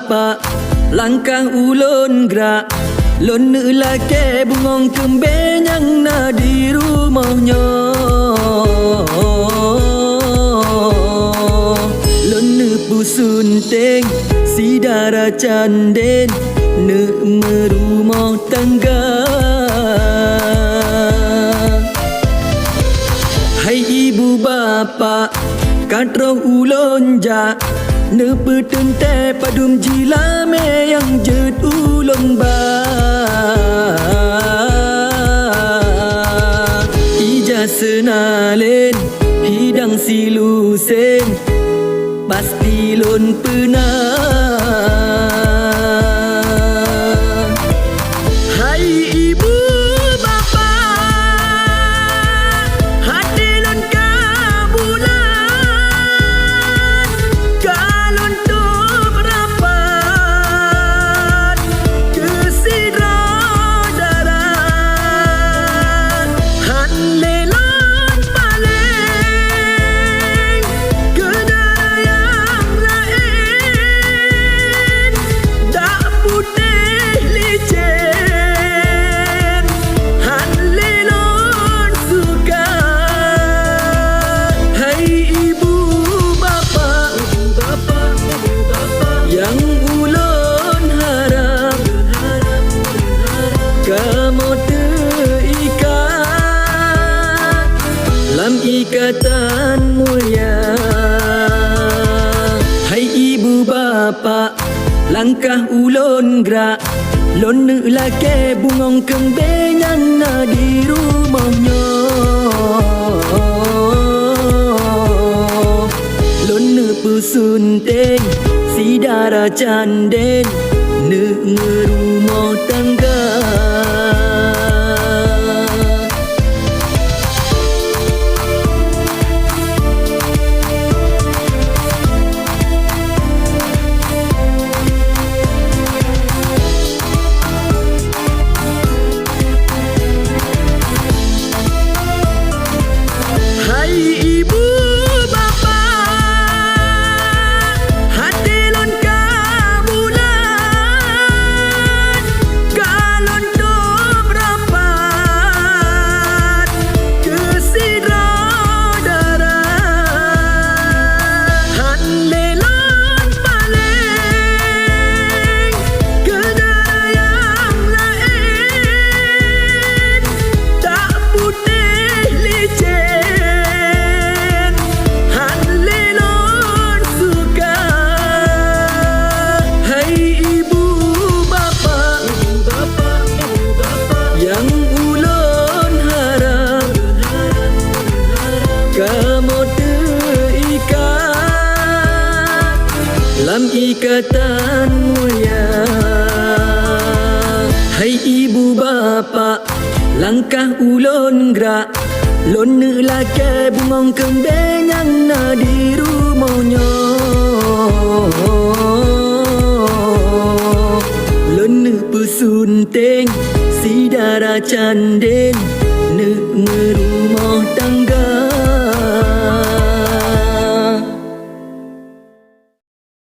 bapa langkah ulun gerak lon lake bungong kembe yang na di rumahnya lon pusunting si dara canden ne merumah tangga. Hai ibu bapa katro ulon ja ne petente padum jilame yang jet ulon ba ija senalen hidang silusen pasti lon pernah. Hai ibu bapa hati lon kabulan kalon tu berapat kesidra darat han lelon paling kedara yang lain dak putih licin han lelon suka. Hai ibu bapa yang ulun harap kamu terikat lam ikatan mulia. Hai ibu bapa langkah ulun gerak lon lake bungong kembe yang na di rumahnya lon pusunting si dara canden ne merumah tangga. Hai ibu bapa hati lon kabulan kalon tu berapat kesidra darat han lelon paling kedara yang lain tak putih licin han lelon suka. Hai ibu bapa yang ulun harap kamu terikat lam ikatan mulia. Hai ibu bapa langkah ulun gerak lon lake bungong kembe yang na di rumahnya lon pusunting si dara canden ne merumah tangga.